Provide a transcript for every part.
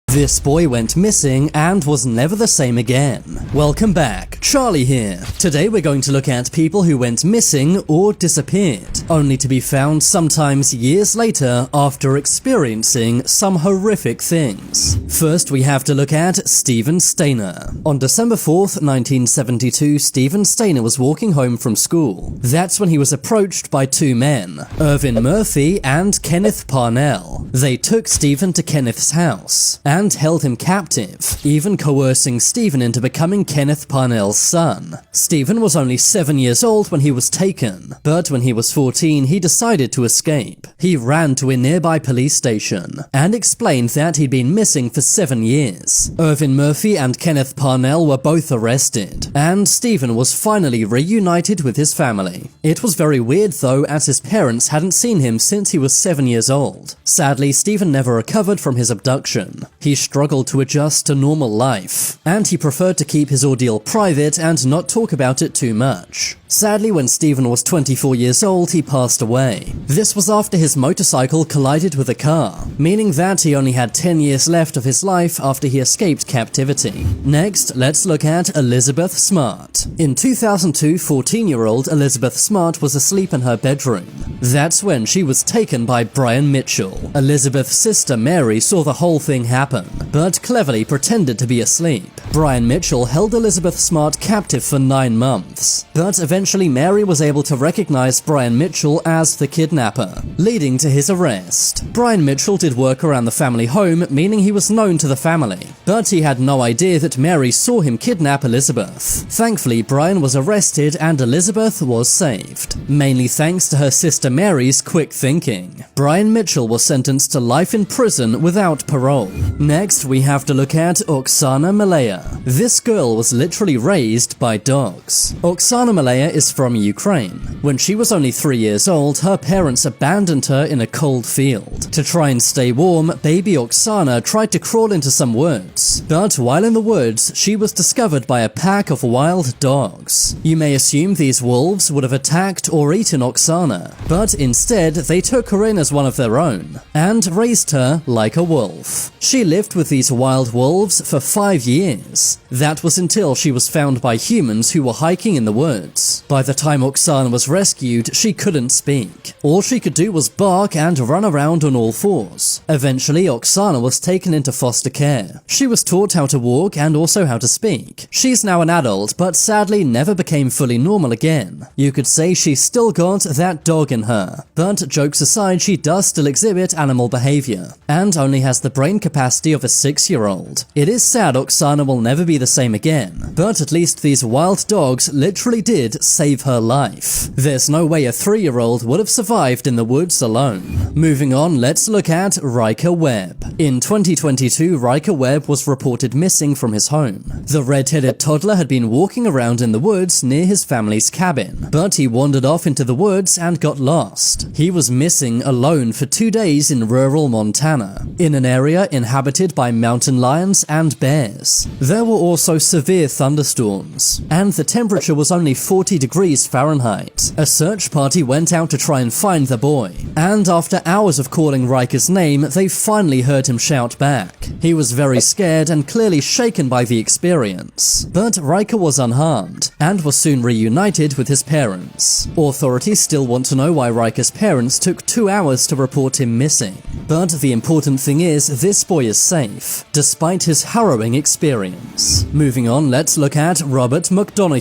This boy went missing and was never the same again. Welcome back, Charlie here. Today we're going to look at people who went missing or disappeared, only to be found sometimes years later after experiencing some horrific things. First we have to look at Steven Stayner. On December 4th, 1972, Steven Stayner was walking home from school. That's when he was approached by two men, Irvin Murphy and Kenneth Parnell. They took Steven to Kenneth's house and held him captive, even coercing Steven into becoming Kenneth Parnell's son. Steven was only 7 years old when he was taken, but when he was 14 he decided to escape. He ran to a nearby police station and explained that he'd been missing for 7 years. Irvin Murphy and Kenneth Parnell were both arrested, and Steven was finally reunited with his family. It was very weird though, as his parents hadn't seen him since he was 7 years old. Sadly, Steven never recovered from his abduction. He struggled to adjust to normal life, and he preferred to keep his ordeal private and not talk about it too much. Sadly, when Steven was 24 years old, he passed away. This was after his motorcycle collided with a car, meaning that he only had 10 years left of his life after he escaped captivity. Next, let's look at Elizabeth Smart. In 2002, 14-year-old Elizabeth Smart was asleep in her bedroom. That's when she was taken by Brian Mitchell. Elizabeth's sister Mary saw the whole thing happen, but cleverly pretended to be asleep. Brian Mitchell held Elizabeth Smart captive for 9 months, but eventually Mary was able to recognize Brian Mitchell as the kidnapper, leading to his arrest. Brian Mitchell did work around the family home, meaning he was known to the family, but he had no idea that Mary saw him kidnap Elizabeth. Thankfully, Brian was arrested and Elizabeth was saved, mainly thanks to her sister Mary's quick thinking. Brian Mitchell was sentenced to life in prison without parole. Next, we have to look at Oksana Malaya. This girl was literally raised by dogs. Oksana Malaya is from Ukraine. When she was only 3 years old, her parents abandoned her in a cold field. To try and stay warm, baby Oksana tried to crawl into some woods, but while in the woods, she was discovered by a pack of wild dogs. You may assume these wolves would have attacked or eaten Oksana, but instead they took her in as one of their own and raised her like a wolf. She lived with these wild wolves for 5 years. That was until she was found by humans who were hiking in the woods. By the time Oksana was rescued, she couldn't speak. All she could do was bark and run around on all fours. Eventually, Oksana was taken into foster care. She was taught how to walk and also how to speak. She's now an adult, but sadly never became fully normal again. You could say she's still got that dog in her. But jokes aside, she does still exhibit animal behavior, and only has the brain capacity of a 6-year-old. It is sad Oksana will never be the same again, but at least these wild dogs literally did save her life. There's no way a 3-year-old would have survived in the woods alone. Moving on, let's look at Riker Webb. In 2022, Riker Webb was reported missing from his home. The red-headed toddler had been walking around in the woods near his family's cabin, but he wandered off into the woods and got lost. He was missing alone for 2 days in rural Montana, in an area inhabited by mountain lions and bears. There were also severe thunderstorms, and the temperature was only 40 degrees Fahrenheit. A search party went out to try and find the boy, and after hours of calling Riker's name, they finally heard him shout back. He was very scared and clearly shaken by the experience, but Riker was unharmed, and was soon reunited with his parents. Authorities still want to know why Riker's parents took 2 hours to report him missing, but the important thing is this boy is safe, despite his harrowing experience. Moving on, let's look at Robert McDonough.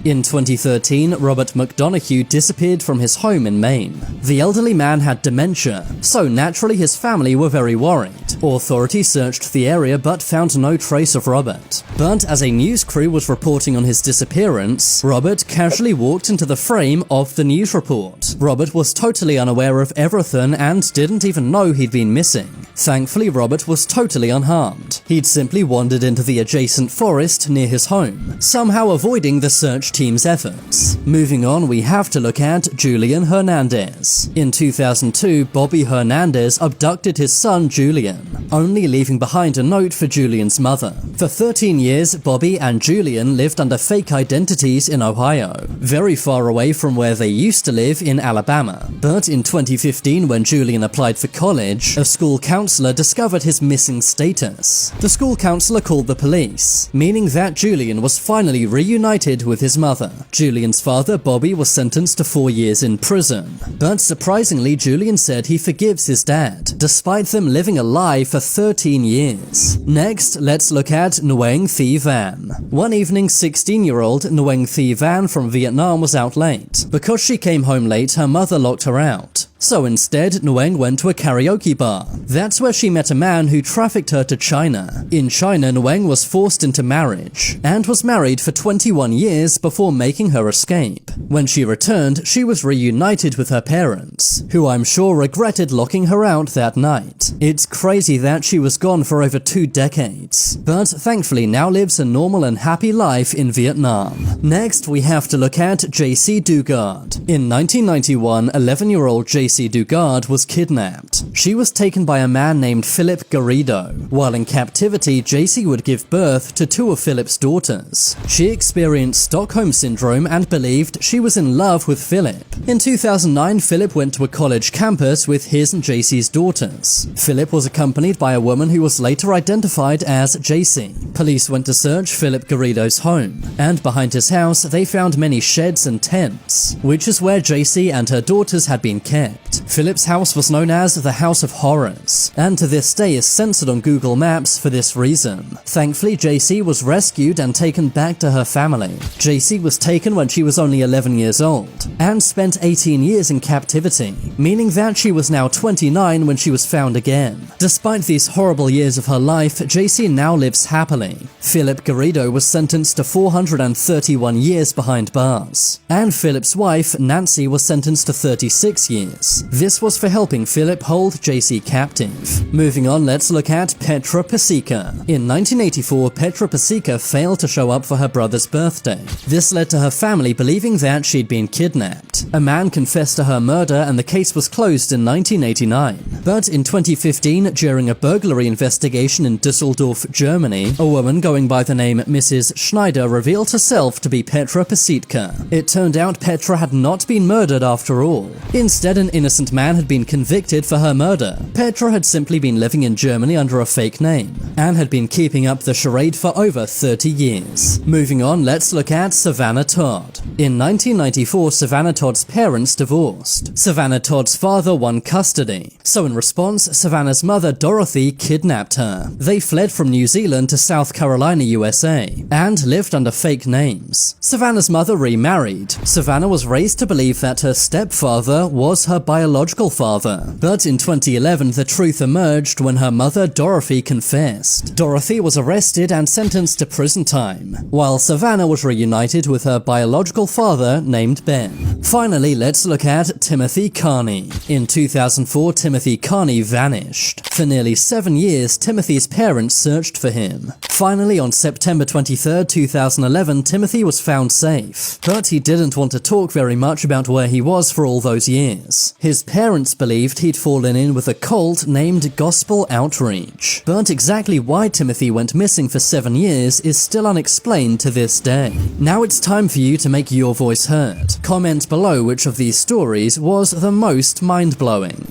In 2013, Robert McDonough disappeared from his home in Maine. The elderly man had dementia, so naturally his family were very worried. Authorities searched the area but found no trace of Robert. But as a news crew was reporting on his disappearance, Robert casually walked into the frame of the news report. Robert was totally unaware of everything and didn't even know he'd been missing. Thankfully, Robert was totally unharmed. He'd simply wandered into the adjacent forest near his home, somehow avoiding the search team's efforts. Moving on, we have to look at Julian Hernandez. In 2002, Bobby Hernandez abducted his son Julian. only leaving behind a note for Julian's mother. For 13 years, Bobby and Julian lived under fake identities in Ohio, very far away from where they used to live in Alabama. But in 2015, when Julian applied for college, a school counselor discovered his missing status. The school counselor called the police, meaning that Julian was finally reunited with his mother. Julian's father, Bobby, was sentenced to 4 years in prison. But surprisingly, Julian said he forgives his dad, despite them living a lie for 13 years. Next, let's look at Nguyen Thi Van. One evening, 16-year-old Nguyen Thi Van from Vietnam was out late. Because she came home late, her mother locked her out. So instead, Nguyen went to a karaoke bar. That's where she met a man who trafficked her to China. In China, Nguyen was forced into marriage, and was married for 21 years before making her escape. When she returned, she was reunited with her parents, who I'm sure regretted locking her out that night. It's crazy that she was gone for over 2 decades, but thankfully now lives a normal and happy life in Vietnam. Next, we have to look at J.C. Dugard. In 1991, 11-year-old J.C. Dugard was kidnapped. She was taken by a man named Philip Garrido. While in captivity, J.C. would give birth to 2 of Philip's daughters. She experienced Stockholm Syndrome and believed she was in love with Philip. In 2009, Philip went to a college campus with his and J.C.'s daughters. Philip was accompanied by a woman who was later identified as J.C. Police went to search Philip Garrido's home, and behind his house they found many sheds and tents, which is where J.C. and her daughters had been kept. Philip's house was known as the House of Horrors, and to this day is censored on Google Maps for this reason. Thankfully, J.C. was rescued and taken back to her family. J.C. was taken when she was only 11 years old, and spent 18 years in captivity, meaning that she was now 29 when she was found again. Despite these horrible years of her life, J.C. now lives happily. Philip Garrido was sentenced to 431 years behind bars, and Philip's wife, Nancy, was sentenced to 36 years. This was for helping Philip hold J.C. captive. Moving on, let's look at Petra Pasica. In 1984, Petra Pasica failed to show up for her brother's birthday. This led to her family believing that she'd been kidnapped. A man confessed to her murder and the case was closed in 1989. But in 2015, during a burglary investigation in Düsseldorf, Germany, a woman going by the name Mrs. Schneider revealed herself to be Petra Pasica. It turned out Petra had not been murdered after all. Instead, an innocent man had been convicted for her murder. Petra had simply been living in Germany under a fake name, and had been keeping up the charade for over 30 years. Moving on, let's look at Savannah Todd. In 1994, Savannah Todd's parents divorced. Savannah Todd's father won custody, so in response, Savannah's mother Dorothy kidnapped her. They fled from New Zealand to South Carolina, USA, and lived under fake names. Savannah's mother remarried. Savannah was raised to believe that her stepfather was her biological father, but in 2011 the truth emerged when her mother Dorothy confessed. Dorothy was arrested and sentenced to prison time, while Savannah was reunited with her biological father named Ben. Finally, let's look at Timothy Carney. In 2004, Timothy Carney vanished. For nearly 7 years, Timothy's parents searched for him. Finally, on September 23, 2011, Timothy was found safe, but he didn't want to talk very much about where he was for all those years. His parents believed he'd fallen in with a cult named Gospel Outreach, but exactly why Timothy went missing for 7 years is still unexplained to this day. Now it's time for you to make your voice heard. Comment below which of these stories was the most mind-blowing.